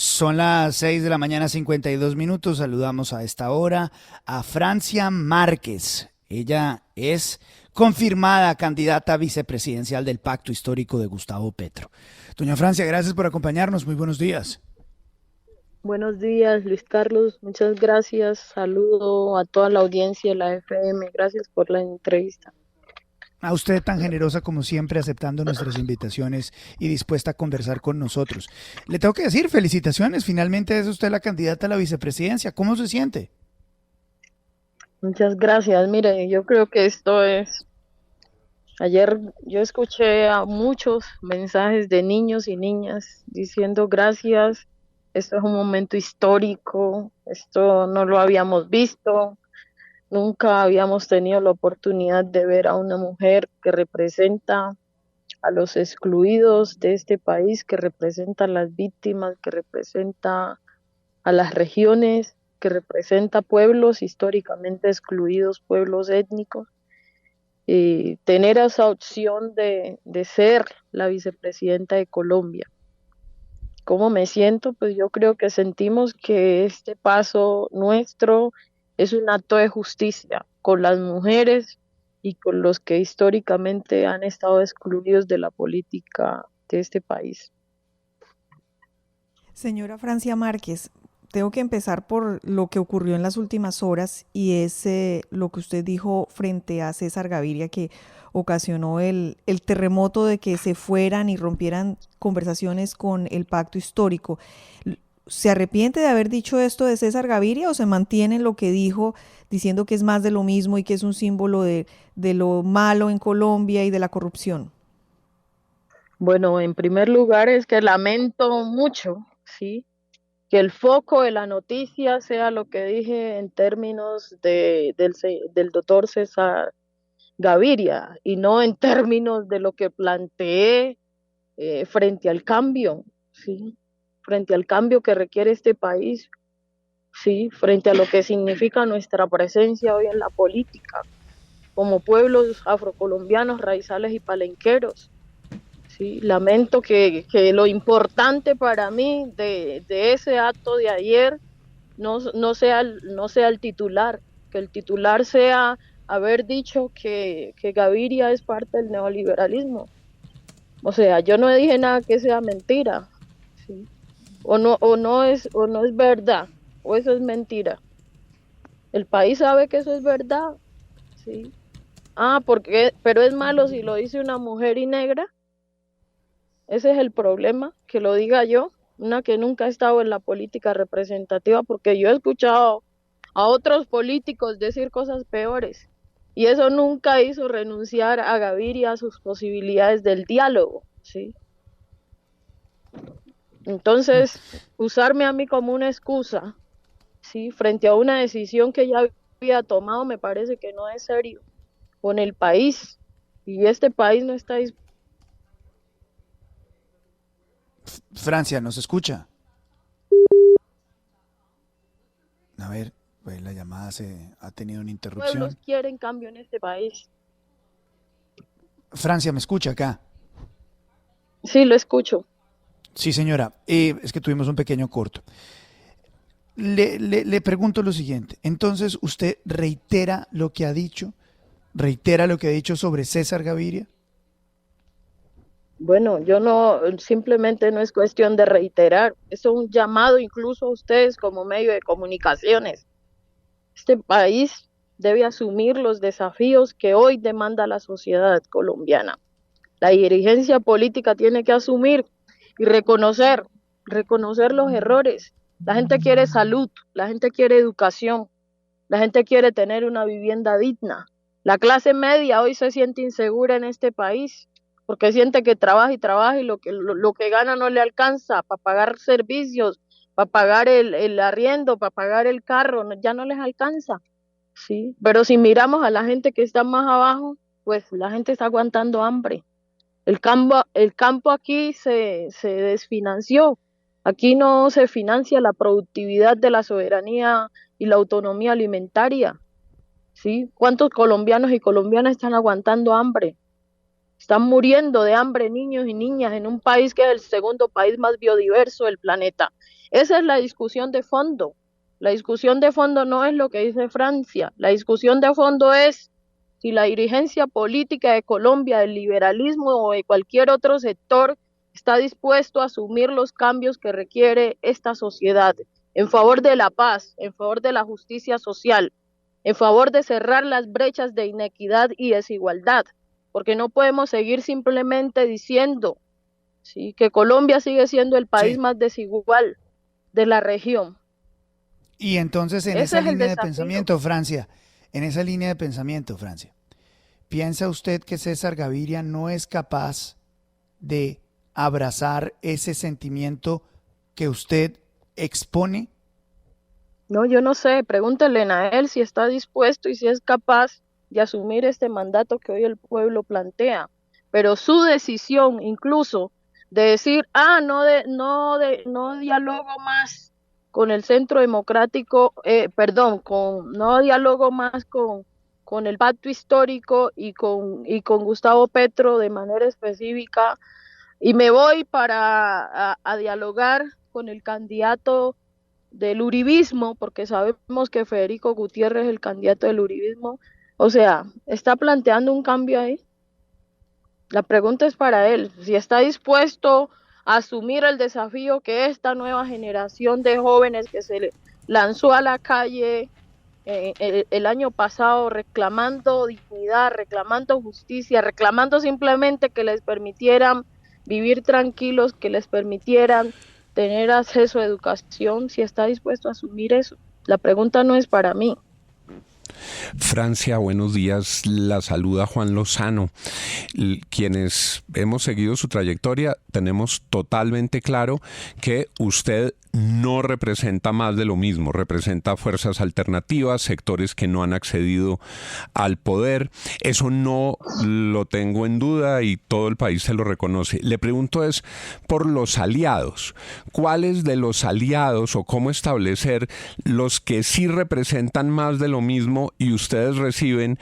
Son las 6 de la mañana, 52 minutos. Saludamos a esta hora a Francia Márquez. Ella es confirmada candidata vicepresidencial del Pacto Histórico de Gustavo Petro. Doña Francia, gracias por acompañarnos. Muy buenos días. Buenos días, Luis Carlos. Muchas gracias. Saludo a toda la audiencia de la FM. Gracias por la entrevista. A usted tan generosa como siempre, aceptando nuestras invitaciones y dispuesta a conversar con nosotros. Le tengo que decir, felicitaciones. Finalmente es usted la candidata a la vicepresidencia. ¿Cómo se siente? Muchas gracias. Mire, yo creo que esto es... Ayer yo escuché a muchos mensajes de niños y niñas diciendo gracias. Esto es un momento histórico. Esto no lo habíamos visto. Nunca habíamos tenido la oportunidad de ver a una mujer que representa a los excluidos de este país, que representa a las víctimas, que representa a las regiones, que representa pueblos históricamente excluidos, pueblos étnicos, y tener esa opción de ser la vicepresidenta de Colombia. ¿Cómo me siento? Pues yo creo que sentimos que este paso nuestro es un acto de justicia con las mujeres y con los que históricamente han estado excluidos de la política de este país. Señora Francia Márquez, tengo que empezar por lo que ocurrió en las últimas horas y es lo que usted dijo frente a César Gaviria que ocasionó el terremoto de que se fueran y rompieran conversaciones con el pacto histórico. ¿Se arrepiente de haber dicho esto de César Gaviria o se mantiene en lo que dijo diciendo que es más de lo mismo y que es un símbolo de lo malo en Colombia y de la corrupción? Bueno, en primer lugar es que lamento mucho, ¿sí? Que el foco de la noticia sea lo que dije en términos del doctor César Gaviria y no en términos de lo que planteé frente al cambio, ¿sí? Frente al cambio que requiere este país, ¿sí? Frente a lo que significa nuestra presencia hoy en la política, como pueblos afrocolombianos, raizales y palenqueros. Sí, lamento que lo importante para mí de ese acto de ayer no sea el titular, que el titular sea haber dicho que Gaviria es parte del neoliberalismo. O sea, yo no dije nada que sea mentira, ¿sí? O no es verdad, o eso es mentira. El país sabe que eso es verdad, ¿sí? Pero es malo si lo dice una mujer y negra. Ese es el problema, que lo diga yo, una que nunca ha estado en la política representativa, porque yo he escuchado a otros políticos decir cosas peores. Y eso nunca hizo renunciar a Gaviria a sus posibilidades del diálogo, ¿sí? Entonces, usarme a mí como una excusa, ¿sí? Frente a una decisión que ya había tomado, me parece que no es serio con el país. Y este país no está dispuesto. Francia, ¿nos escucha? A ver, pues la llamada se ha tenido una Pueblos interrupción. quieren cambio en este país. Francia, ¿me escucha acá? Sí, lo escucho. Sí, señora. Es que tuvimos un pequeño corto. Le pregunto lo siguiente. Entonces, ¿usted reitera lo que ha dicho? ¿Reitera lo que ha dicho sobre César Gaviria? Bueno, yo no, simplemente no es cuestión de reiterar, es un llamado incluso a ustedes como medio de comunicaciones. Este país debe asumir los desafíos que hoy demanda la sociedad colombiana. La dirigencia política tiene que asumir y reconocer los errores. La gente quiere salud, la gente quiere educación, la gente quiere tener una vivienda digna. La clase media hoy se siente insegura en este país porque siente que trabaja y trabaja y lo que gana no le alcanza para pagar servicios, para pagar el arriendo, para pagar el carro, ya no les alcanza, ¿sí? Pero si miramos a la gente que está más abajo, pues la gente está aguantando hambre. El campo aquí se desfinanció. Aquí no se financia la productividad de la soberanía y la autonomía alimentaria, ¿sí? ¿Cuántos colombianos y colombianas están aguantando hambre? Están muriendo de hambre niños y niñas en un país que es el segundo país más biodiverso del planeta. Esa es la discusión de fondo. La discusión de fondo no es lo que dice Francia. La discusión de fondo es si la dirigencia política de Colombia, del liberalismo o de cualquier otro sector está dispuesto a asumir los cambios que requiere esta sociedad en favor de la paz, en favor de la justicia social, en favor de cerrar las brechas de inequidad y desigualdad, porque no podemos seguir simplemente diciendo, ¿sí?, que Colombia sigue siendo el país más desigual de la región. Y entonces en esa línea de pensamiento, Francia, ¿piensa usted que César Gaviria no es capaz de abrazar ese sentimiento que usted expone? No, yo no sé, pregúntele a él si está dispuesto y si es capaz de asumir este mandato que hoy el pueblo plantea. Pero su decisión incluso de decir, no dialogo más con el Centro Democrático, no dialogo más con el Pacto Histórico y con Gustavo Petro de manera específica, y me voy a dialogar con el candidato del uribismo, porque sabemos que Federico Gutiérrez es el candidato del uribismo. O sea, ¿está planteando un cambio ahí? La pregunta es para él, si está dispuesto a asumir el desafío que esta nueva generación de jóvenes que se lanzó a la calle el año pasado reclamando dignidad, reclamando justicia, reclamando simplemente que les permitieran vivir tranquilos, que les permitieran tener acceso a educación, si está dispuesto a asumir eso. La pregunta no es para mí. Francia, buenos días. La saluda Juan Lozano. Quienes hemos seguido su trayectoria tenemos totalmente claro que usted no representa más de lo mismo, representa fuerzas alternativas, sectores que no han accedido al poder. Eso no lo tengo en duda y todo el país se lo reconoce. Le pregunto es por los aliados. ¿Cuáles de los aliados o cómo establecer los que sí representan más de lo mismo y ustedes reciben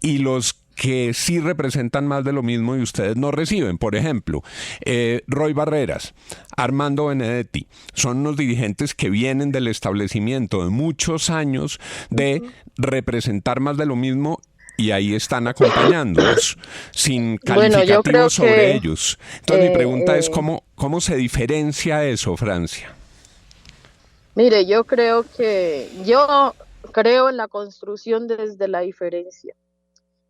y los que sí representan más de lo mismo y ustedes no reciben? Por ejemplo, Roy Barreras, Armando Benedetti, son unos dirigentes que vienen del establecimiento de muchos años de representar más de lo mismo y ahí están acompañándonos, sin calificativos sobre ellos. Entonces mi pregunta es ¿cómo se diferencia eso, Francia? Mire, yo creo en la construcción desde la diferencia.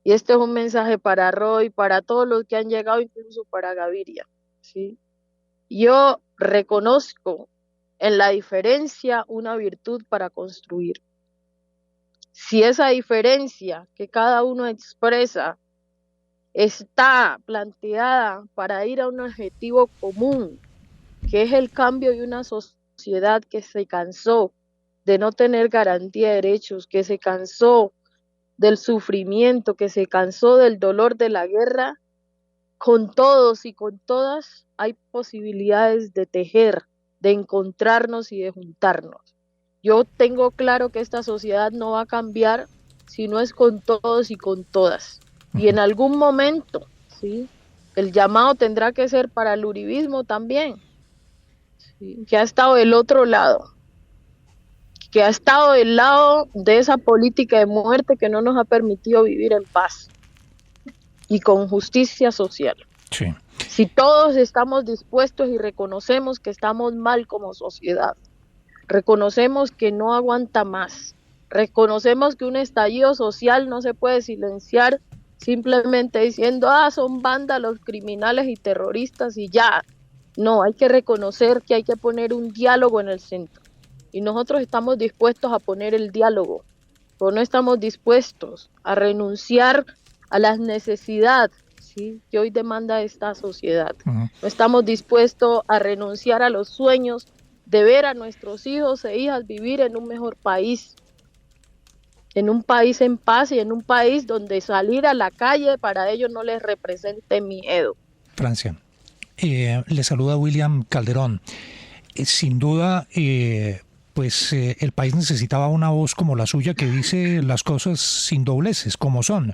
Y este es un mensaje para Roy, para todos los que han llegado, incluso para Gaviria, ¿sí? Yo reconozco en la diferencia una virtud para construir. Si esa diferencia que cada uno expresa está planteada para ir a un objetivo común, que es el cambio de una sociedad que se cansó de no tener garantía de derechos, que se cansó del sufrimiento, que se cansó del dolor de la guerra, con todos y con todas hay posibilidades de tejer, de encontrarnos y de juntarnos. Yo tengo claro que esta sociedad no va a cambiar si no es con todos y con todas. Y en algún momento, ¿sí?, el llamado tendrá que ser para el uribismo también, ¿sí?, que ha estado del otro lado, que ha estado del lado de esa política de muerte que no nos ha permitido vivir en paz y con justicia social. Sí. Si todos estamos dispuestos y reconocemos que estamos mal como sociedad, reconocemos que no aguanta más, reconocemos que un estallido social no se puede silenciar simplemente diciendo, son vándalos, criminales y terroristas y ya. No, hay que reconocer que hay que poner un diálogo en el centro. Y nosotros estamos dispuestos a poner el diálogo, pero no estamos dispuestos a renunciar a las necesidades, ¿sí?, que hoy demanda esta sociedad. No estamos dispuestos a renunciar a los sueños de ver a nuestros hijos e hijas vivir en un mejor país, en un país en paz y en un país donde salir a la calle para ellos no les represente miedo. Francia, le saluda William Calderón. Sin duda, el país necesitaba una voz como la suya que dice las cosas sin dobleces, como son.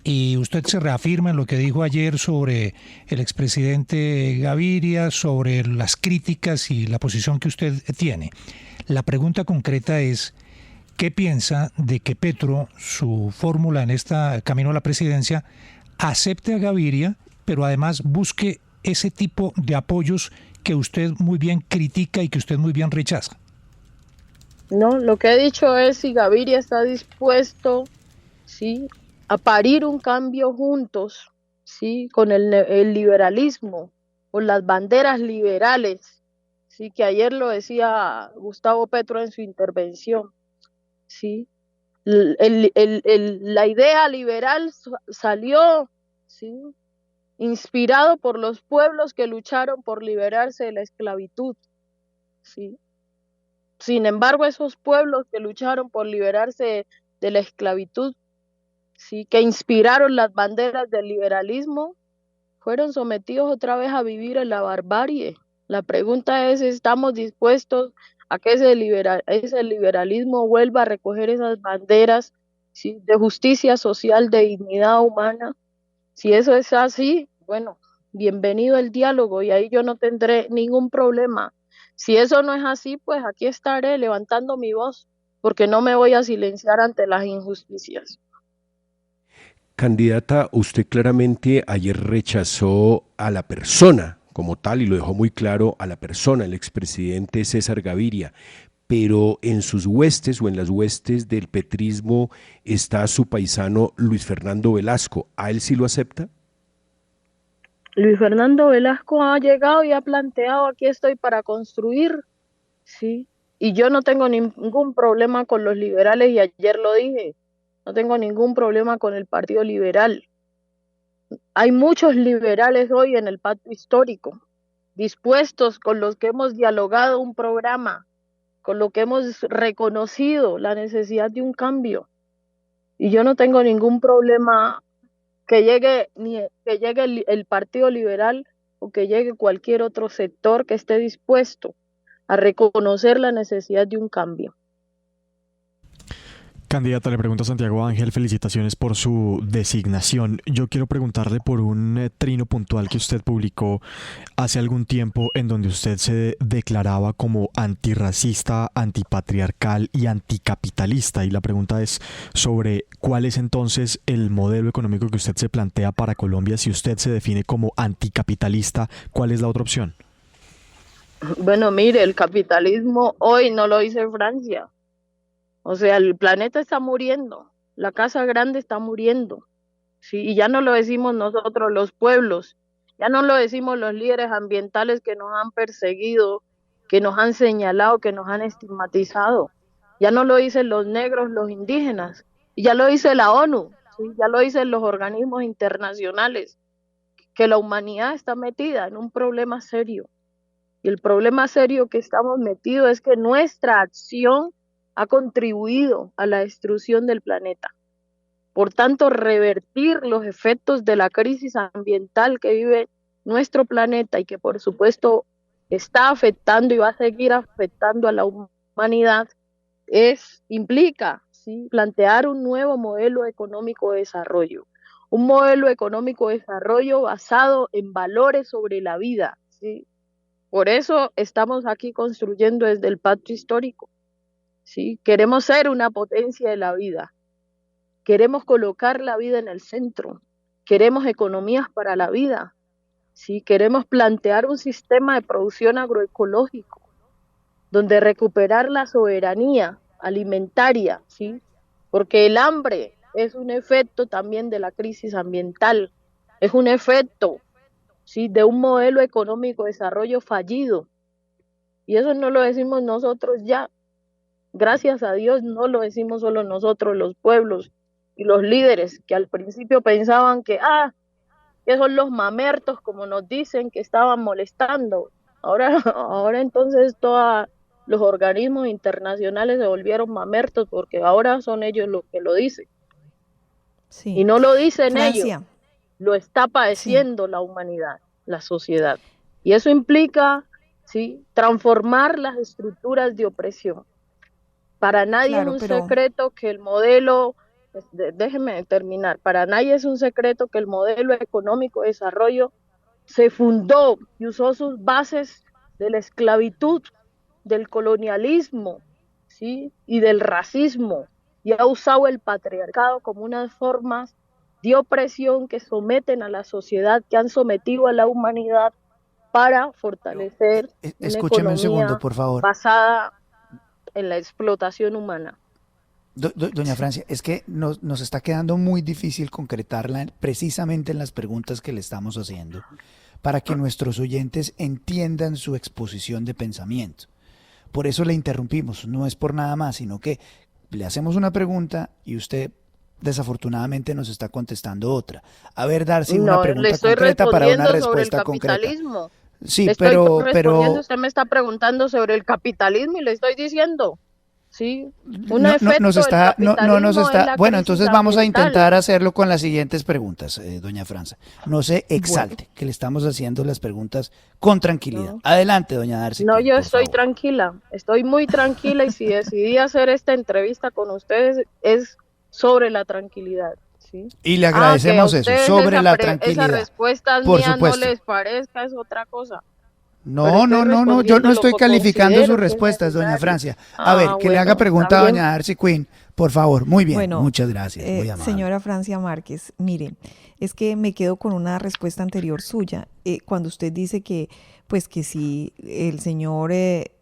y usted se reafirma en lo que dijo ayer sobre el expresidente Gaviria, sobre las críticas y la posición que usted tiene. La pregunta concreta es, ¿qué piensa de que Petro, su fórmula en este camino a la presidencia, acepte a Gaviria, pero además busque ese tipo de apoyos que usted muy bien critica y que usted muy bien rechaza? No, lo que he dicho es si Gaviria está dispuesto, sí, a parir un cambio juntos, sí, con el liberalismo, con las banderas liberales, sí, que ayer lo decía Gustavo Petro en su intervención, sí. La idea liberal salió, sí, inspirado por los pueblos que lucharon por liberarse de la esclavitud, sí. Sin embargo, esos pueblos que lucharon por liberarse de la esclavitud, sí, que inspiraron las banderas del liberalismo, fueron sometidos otra vez a vivir en la barbarie. La pregunta es, ¿estamos dispuestos a que ese liberalismo vuelva a recoger esas banderas, sí, de justicia social, de dignidad humana? Si eso es así, bueno, bienvenido el diálogo y ahí yo no tendré ningún problema. Si eso no es así, pues aquí estaré levantando mi voz, porque no me voy a silenciar ante las injusticias. Candidata, usted claramente ayer rechazó a la persona como tal y lo dejó muy claro a la persona, el expresidente César Gaviria, pero en sus huestes o en las huestes del petrismo está su paisano Luis Fernando Velasco. ¿A él sí lo acepta? Luis Fernando Velasco ha llegado y ha planteado, aquí estoy para construir, sí, y yo no tengo ningún problema con los liberales y ayer lo dije, no tengo ningún problema con el Partido Liberal. Hay muchos liberales hoy en el pacto histórico, dispuestos, con los que hemos dialogado un programa, con lo que hemos reconocido la necesidad de un cambio. Y yo no tengo ningún problema que llegue el Partido Liberal o que llegue cualquier otro sector que esté dispuesto a reconocer la necesidad de un cambio. Candidata, le pregunto a Santiago Ángel, felicitaciones por su designación. Yo quiero preguntarle por un trino puntual que usted publicó hace algún tiempo en donde usted se declaraba como antirracista, antipatriarcal y anticapitalista. Y la pregunta es sobre cuál es entonces el modelo económico que usted se plantea para Colombia. Si usted se define como anticapitalista, ¿cuál es la otra opción? Bueno, mire, el capitalismo hoy no lo dice Francia. O sea, el planeta está muriendo, la Casa Grande está muriendo, ¿sí? Y ya no lo decimos nosotros los pueblos, ya no lo decimos los líderes ambientales que nos han perseguido, que nos han señalado, que nos han estigmatizado. Ya no lo dicen los negros, los indígenas, y ya lo dice la ONU, ¿sí? Ya lo dicen los organismos internacionales, que la humanidad está metida en un problema serio. Y el problema serio que estamos metidos es que nuestra acción ha contribuido a la destrucción del planeta. Por tanto, revertir los efectos de la crisis ambiental que vive nuestro planeta y que por supuesto está afectando y va a seguir afectando a la humanidad, implica, ¿sí?, plantear un nuevo modelo económico de desarrollo. Un modelo económico de desarrollo basado en valores sobre la vida, ¿sí? Por eso estamos aquí construyendo desde el pacto histórico. ¿Sí? Queremos ser una potencia de la vida, queremos colocar la vida en el centro, queremos economías para la vida, ¿sí? Queremos plantear un sistema de producción agroecológico, donde recuperar la soberanía alimentaria, ¿sí? Porque el hambre es un efecto también de la crisis ambiental, es un efecto, ¿sí?, de un modelo económico de desarrollo fallido, y eso no lo decimos nosotros ya. Gracias a Dios no lo decimos solo nosotros, los pueblos y los líderes, que al principio pensaban que son los mamertos, como nos dicen, que estaban molestando. Ahora entonces todos los organismos internacionales se volvieron mamertos porque ahora son ellos los que lo dicen. Sí. Y no lo dicen Francia. ellos, lo está padeciendo la humanidad, la sociedad. Y eso implica, ¿sí?, transformar las estructuras de opresión. Para nadie es un secreto que el modelo déjeme terminar. Para nadie es un secreto que el modelo económico de desarrollo se fundó y usó sus bases de la esclavitud, del colonialismo, ¿sí? Y del racismo, y ha usado el patriarcado como unas formas de opresión que someten a la sociedad, que han sometido a la humanidad para fortalecer una Escúcheme un segundo, economía por favor. basada en la explotación humana. Doña Francia, es que nos está quedando muy difícil concretarla precisamente en las preguntas que le estamos haciendo para que nuestros oyentes entiendan su exposición de pensamiento. Por eso le interrumpimos, no es por nada más, sino que le hacemos una pregunta y usted desafortunadamente nos está contestando otra. A ver, Darcy, una No, le pregunta estoy concreta para una respondiendo sobre el respuesta concreta. capitalismo. Sí, Le estoy respondiendo, pero usted me está preguntando sobre el capitalismo y le estoy diciendo, sí, un no efecto nos del está, no nos capitalismo es está. la Bueno, crisis entonces vamos a ambiental. intentar hacerlo con las siguientes preguntas, doña Franza. No se exalte, que le estamos haciendo las preguntas con tranquilidad. No. Adelante, doña Darcy. No, yo por estoy favor. tranquila, estoy muy tranquila y si decidí hacer esta entrevista con ustedes es sobre la tranquilidad, ¿sí? Y le Que a agradecemos eso, ustedes sobre la esa tranquilidad. respuesta Por mía no supuesto. les parezca es otra cosa. Pero No, estoy yo no respondiendo lo estoy que calificando sus considero que es respuestas, doña necesario. Francia. A ver, que le haga Bueno, pregunta a está bien. doña Darcy Quinn, por favor. Muy bien, Bueno, muchas gracias, muy amable. señora Francia Márquez, mire, es que me quedo con una respuesta anterior suya, cuando usted dice que, pues que si el señor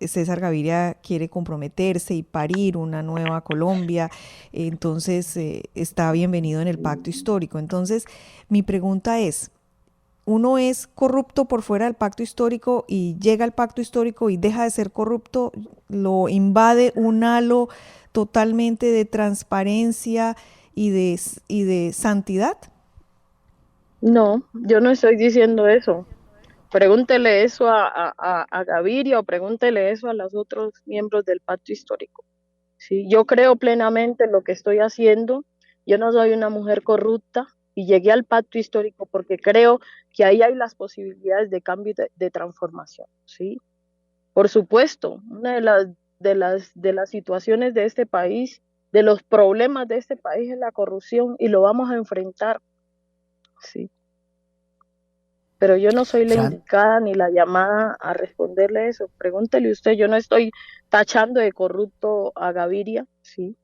César Gaviria quiere comprometerse y parir una nueva Colombia, entonces está bienvenido en el pacto histórico. Entonces, mi pregunta es, ¿uno es corrupto por fuera del pacto histórico y llega al pacto histórico y deja de ser corrupto? ¿Lo invade un halo totalmente de transparencia y de santidad? No, yo no estoy diciendo eso. Pregúntele eso a Gaviria o pregúntele eso a los otros miembros del pacto histórico. Sí, yo creo plenamente en lo que estoy haciendo. Yo no soy una mujer corrupta y llegué al pacto histórico porque creo que ahí hay las posibilidades de cambio y de transformación. Sí, por supuesto, una de las situaciones de este país, de los problemas de este país es la corrupción y lo vamos a enfrentar. Sí. Pero yo no soy la Fran, indicada ni la llamada a responderle eso. Pregúntele usted, yo no estoy tachando de corrupto a Gaviria, ¿sí?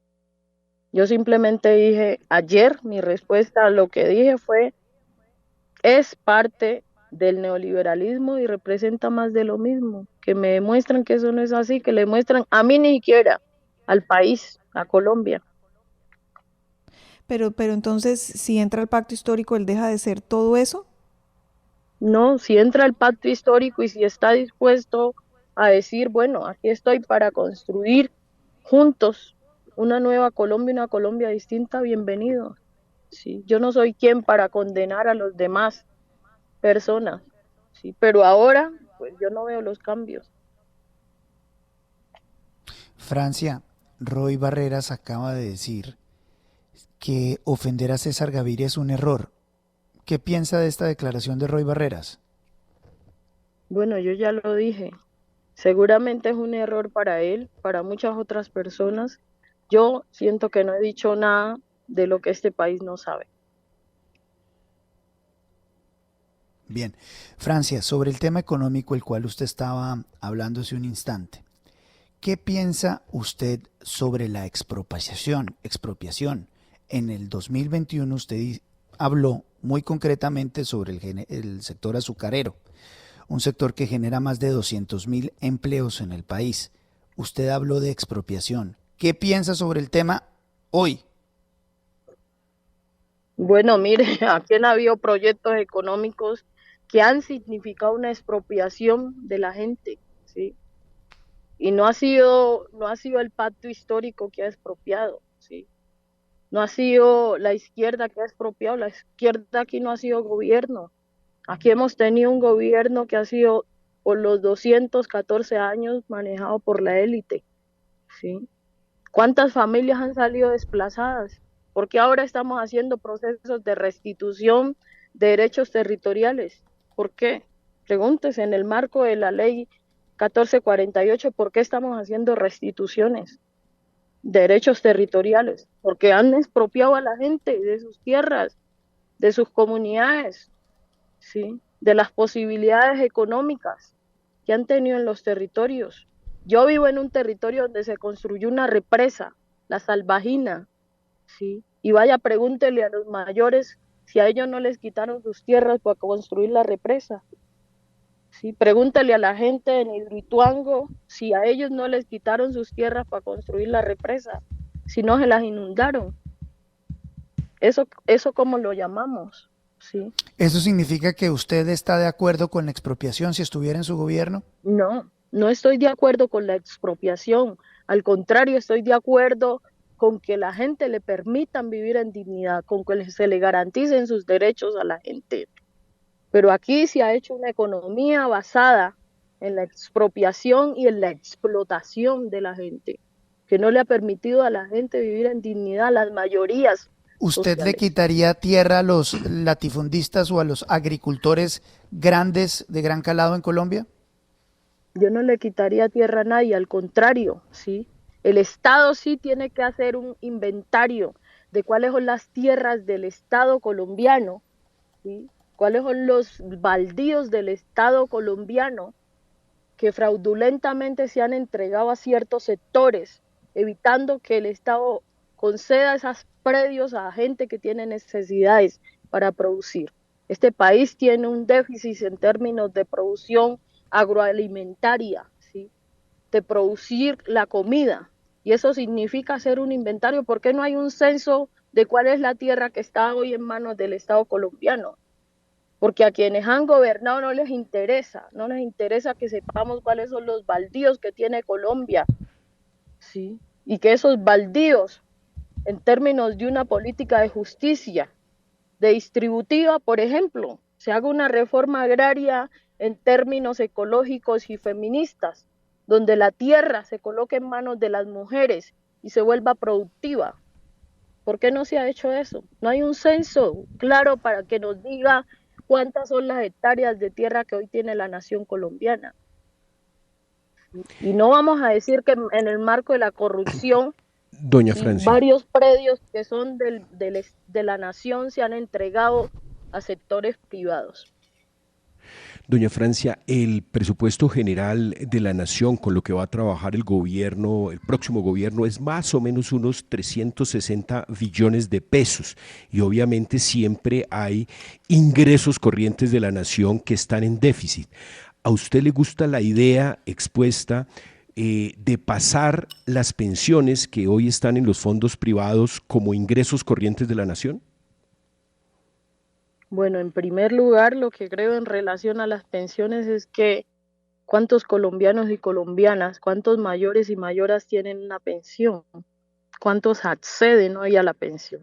Yo simplemente dije, ayer mi respuesta a lo que dije fue, es parte del neoliberalismo y representa más de lo mismo, que me demuestran que eso no es así, que le muestran a mí ni siquiera, al país, a Colombia. Pero entonces, si entra al pacto histórico, ¿él deja de ser todo eso? No, si entra al pacto histórico y si está dispuesto a decir, bueno, aquí estoy para construir juntos una nueva Colombia, una Colombia distinta, bienvenido. Sí, yo no soy quien para condenar a los demás personas, sí, pero ahora pues yo no veo los cambios. Francia, Roy Barreras acaba de decir que ofender a César Gaviria es un error. ¿Qué piensa de esta declaración de Roy Barreras? Bueno, yo ya lo dije, seguramente es un error para él, para muchas otras personas. Yo siento que no he dicho nada de lo que este país no sabe. Bien, Francia, sobre el tema económico el cual usted estaba hablando hace un instante, ¿qué piensa usted sobre la expropiación? En el 2021 usted habló muy concretamente sobre el sector azucarero, un sector que genera más de 200.000 empleos en el país. Usted habló de expropiación. ¿Qué piensa sobre el tema hoy? Bueno, mire, aquí han habido proyectos económicos que han significado una expropiación de la gente, ¿sí? Y no ha sido el pacto histórico que ha expropiado, ¿sí? No ha sido la izquierda que ha expropiado, la izquierda aquí no ha sido gobierno. Aquí hemos tenido un gobierno que ha sido por los 214 años manejado por la élite, ¿sí? ¿Cuántas familias han salido desplazadas? Porque ahora estamos haciendo procesos de restitución de derechos territoriales. ¿Por qué? Pregúntese en el marco de la ley 1448, ¿por qué estamos haciendo restituciones? derechos territoriales, porque han expropiado a la gente de sus tierras, de sus comunidades, ¿sí? De las posibilidades económicas que han tenido en los territorios. Yo vivo en un territorio donde se construyó una represa, la Salvajina, ¿sí? Y vaya, pregúntele a los mayores si a ellos no les quitaron sus tierras para construir la represa. Sí, pregúntale a la gente en Hidroituango si a ellos no les quitaron sus tierras para construir la represa, si no se las inundaron. Eso ¿cómo lo llamamos? ¿Sí? ¿Eso significa que usted está de acuerdo con la expropiación si estuviera en su gobierno? No, no estoy de acuerdo con la expropiación. Al contrario, estoy de acuerdo con que la gente le permitan vivir en dignidad, con que se le garanticen sus derechos a la gente. Pero aquí se ha hecho una economía basada en la expropiación y en la explotación de la gente, que no le ha permitido a la gente vivir en dignidad, a las mayorías ¿Usted le sociales. quitaría tierra a los latifundistas o a los agricultores grandes de gran calado en Colombia? Yo no le quitaría tierra a nadie, al contrario, ¿sí? El Estado sí tiene que hacer un inventario de cuáles son las tierras del Estado colombiano, ¿sí? Cuáles son los baldíos del Estado colombiano que fraudulentamente se han entregado a ciertos sectores, evitando que el Estado conceda esos predios a gente que tiene necesidades para producir. Este país tiene un déficit en términos de producción agroalimentaria, ¿sí? De producir la comida. Y eso significa hacer un inventario. ¿Por qué no hay un censo de cuál es la tierra que está hoy en manos del Estado colombiano? Porque a quienes han gobernado no les interesa que sepamos cuáles son los baldíos que tiene Colombia, ¿sí? Y que esos baldíos, en términos de una política de justicia, de distributiva, por ejemplo, se haga una reforma agraria en términos ecológicos y feministas, donde la tierra se coloque en manos de las mujeres y se vuelva productiva. ¿Por qué no se ha hecho eso? No hay un censo claro para que nos diga cuántas son las hectáreas de tierra que hoy tiene la nación colombiana. Y no vamos a decir que en el marco de la corrupción, Doña ¿sí? Francia. Varios predios que son de la nación se han entregado a sectores privados. Doña Francia, el presupuesto general de la nación con lo que va a trabajar el gobierno, el próximo gobierno, es más o menos unos 360 billones de pesos. Y obviamente siempre hay ingresos corrientes de la nación que están en déficit. ¿A usted le gusta la idea expuesta de pasar las pensiones que hoy están en los fondos privados como ingresos corrientes de la nación? Bueno, en primer lugar, lo que creo en relación a las pensiones es que cuántos colombianos y colombianas, cuántos mayores y mayoras tienen una pensión, cuántos acceden hoy a la pensión.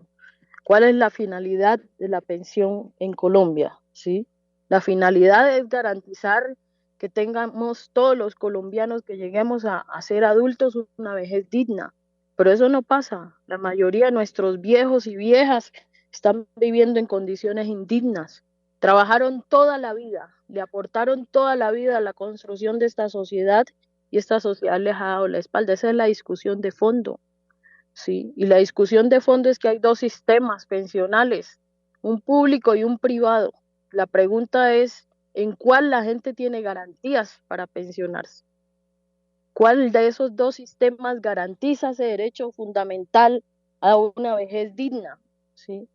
¿Cuál es la finalidad de la pensión en Colombia? ¿Sí? La finalidad es garantizar que tengamos todos los colombianos que lleguemos a ser adultos una vejez digna, pero eso no pasa. La mayoría de nuestros viejos y viejas están viviendo en condiciones indignas. Trabajaron toda la vida, le aportaron toda la vida a la construcción de esta sociedad y esta sociedad les ha dado la espalda. Esa es la discusión de fondo. Sí, y la discusión de fondo es que hay dos sistemas pensionales, un público y un privado. La pregunta es, ¿en cuál la gente tiene garantías para pensionarse? ¿Cuál de esos dos sistemas garantiza ese derecho fundamental a una vejez digna? ¿Sí?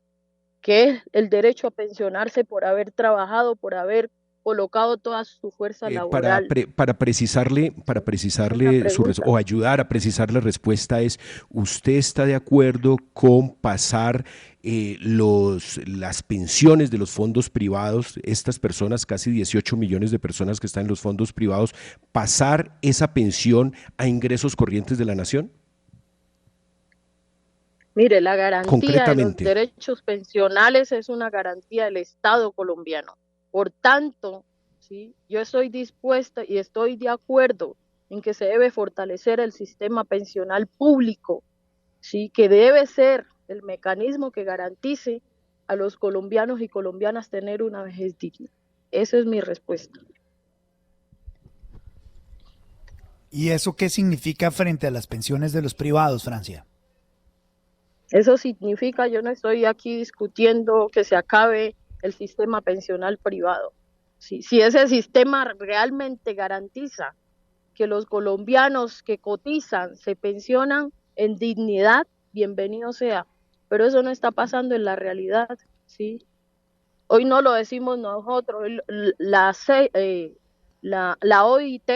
Que es el derecho a pensionarse por haber trabajado, por haber colocado toda su fuerza laboral. Para Esa precisarle pregunta. o ayudar a precisar la respuesta es, ¿usted está de acuerdo con pasar las pensiones de los fondos privados, estas personas, casi 18 millones de personas que están en los fondos privados, pasar esa pensión a ingresos corrientes de la nación? Mire, la garantía de los Concretamente. derechos pensionales es una garantía del Estado colombiano. Por tanto, ¿sí? Yo estoy dispuesta y estoy de acuerdo en que se debe fortalecer el sistema pensional público, ¿sí? Que debe ser el mecanismo que garantice a los colombianos y colombianas tener una vejez digna. Esa es mi respuesta. ¿Y eso qué significa frente a las pensiones de los privados, Francia? Eso significa, yo no estoy aquí discutiendo que se acabe el sistema pensional privado. Si ese sistema realmente garantiza que los colombianos que cotizan se pensionan en dignidad, bienvenido sea. Pero eso no está pasando en la realidad, ¿sí? Hoy no lo decimos nosotros, la OIT,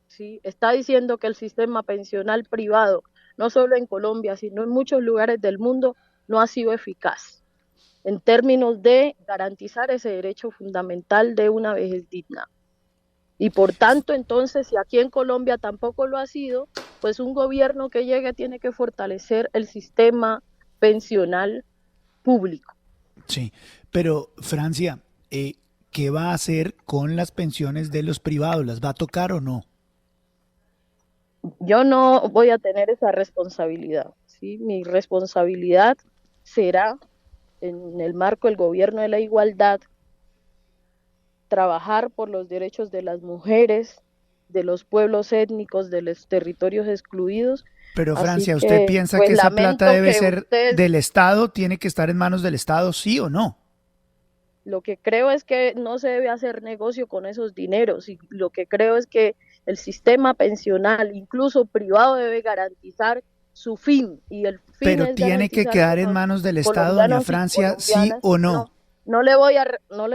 ¿sí?, está diciendo que el sistema pensional privado, no solo en Colombia, sino en muchos lugares del mundo, no ha sido eficaz en términos de garantizar ese derecho fundamental de una vejez digna. Y por tanto, entonces, si aquí en Colombia tampoco lo ha sido, pues un gobierno que llegue tiene que fortalecer el sistema pensional público. Sí, pero Francia, ¿qué va a hacer con las pensiones de los privados? ¿Las va a tocar o no? Yo no voy a tener esa responsabilidad, ¿sí? Mi responsabilidad será, en el marco del gobierno de la igualdad, trabajar por los derechos de las mujeres, de los pueblos étnicos, de los territorios excluidos. Pero Así Francia, que, ¿usted piensa pues, que esa lamento plata debe que ser ustedes- del Estado? ¿Tiene que estar en manos del Estado, sí o no? Lo que creo es que no se debe hacer negocio con esos dineros, y lo que creo es que el sistema pensional, incluso privado, debe garantizar su fin, y el fin Pero es tiene que garantizar quedar que en los manos del Estado, doña colombianos y Francia, sí colombianas, o no. no le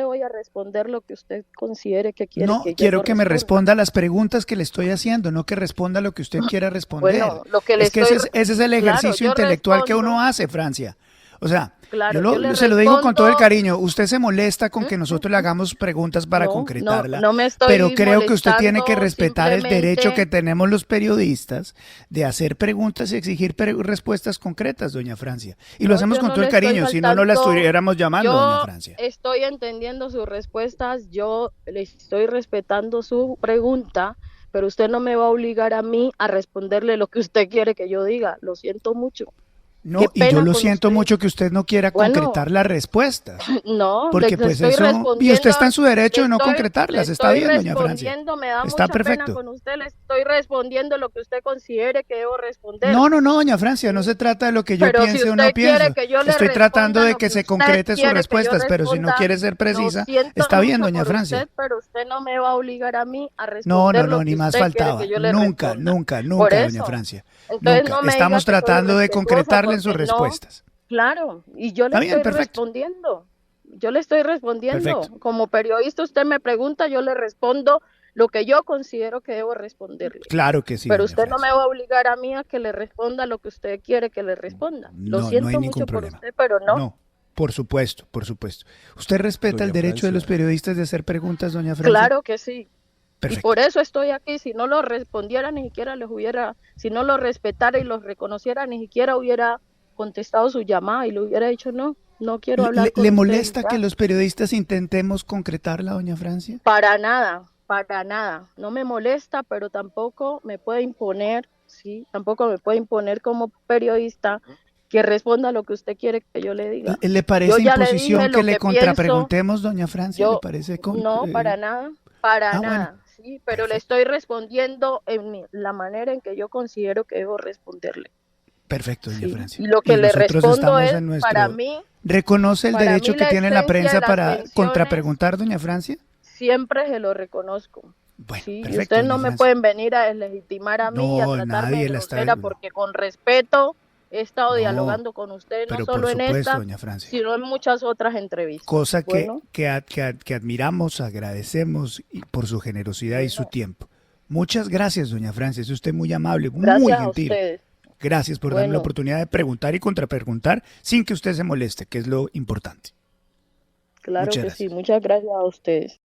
voy a responder lo que usted considere que quiere No, que yo quiero no que me responda. responda las preguntas que le estoy haciendo, no que responda lo que usted quiera responder. Bueno, lo que le Es que estoy, ese es el claro, ejercicio yo intelectual que respondo, uno hace, Francia. O sea, claro, yo yo le se lo digo con todo el respondo. cariño. Usted se molesta con que nosotros le hagamos preguntas para concretarla, No me estoy pero creo que usted tiene que molestando, respetar el derecho que simplemente, tenemos los periodistas de hacer preguntas y exigir respuestas concretas, doña Francia. Y lo no, hacemos yo con no todo le el estoy cariño, si no, no la faltando, estuviéramos llamando, doña yo Francia. estoy entendiendo sus respuestas, yo le estoy respetando su pregunta, pero usted no me va a obligar a mí a responderle lo que usted quiere que yo diga, lo siento mucho. Qué No, y yo pena lo con siento usted. mucho que usted no quiera Bueno, concretar las respuestas, no, porque le pues estoy eso, y respondiendo, usted está en su derecho le de no estoy, le concretarlas, está estoy bien, doña Francia, respondiendo, me da está mucha pena perfecto. con usted, le estoy respondiendo lo que usted considere que debo responder. No, no, no, doña Francia, no se trata de lo que yo Pero si piense o no usted quiere pienso. que yo le Estoy tratando responda de lo que que se usted concrete sus quiere que yo respuestas, pero si no responda, quiere ser lo precisa, siento está bien, mucho doña por Francia. usted, pero usted no me va a obligar a mí a No, no, responder no, lo ni que más usted quiere que faltaba. yo le Nunca, responda. nunca, Por nunca, doña eso, Francia. entonces Nunca. no me diga Estamos que soy tratando de irrespetuosa, concretarle en sus porque no, respuestas. claro, y yo le Está bien, estoy perfecto, respondiendo. Yo le estoy respondiendo. perfecto. Como periodista usted me pregunta, yo le respondo lo que yo considero que debo responderle. Claro que sí, Pero doña usted no me Francia. va a obligar a mí a que le responda lo que usted quiere que le responda. Lo No, no hay siento ningún mucho por problema. usted, pero no. No, por supuesto, por supuesto. ¿Usted respeta el Doña derecho de los Francia. periodistas de hacer preguntas, doña Francia? Claro que sí. Y Perfecto. por eso estoy aquí. Si no lo respondiera, ni siquiera les hubiera, si no lo respetara y los reconociera, ni siquiera hubiera contestado su llamada y le hubiera dicho no, no quiero hablar con ¿Le usted. molesta Ya. que los periodistas intentemos concretarla, doña Francia? Para nada, para nada. No me molesta, pero tampoco me puede imponer, sí, tampoco me puede imponer como periodista que responda lo que usted quiere que yo le diga. ¿Le Yo parece ya le imposición dije que lo le que pienso. contrapreguntemos, doña Francia? ¿Le Yo parece no, para nada, para bueno, nada, sí, pero le perfecto, estoy respondiendo en la manera en que yo considero que debo responderle. perfecto, doña Sí. Francia. Y lo Y que le nosotros respondo estamos es, en para nuestro... mí ¿Reconoce el derecho que la tiene la esencia de prensa las para pensiones contrapreguntar, doña Francia? siempre se lo reconozco. Bueno, Sí, y perfecto, ustedes doña no me Francia. pueden venir a deslegitimar a mí y a No, tratarme nadie de la está... grosera, porque con respeto he estado No, dialogando con ustedes, no pero por solo en supuesto, esta, doña Francia. sino en muchas otras entrevistas. Cosa Bueno, que admiramos, agradecemos y por su generosidad y su bueno, tiempo. Muchas gracias, doña Francia. Es usted muy amable, muy gracias a gentil. ustedes. Gracias por darme la Bueno, oportunidad de preguntar y contrapreguntar sin que usted se moleste, que es lo importante. claro Muchas que sí, gracias. muchas gracias a ustedes.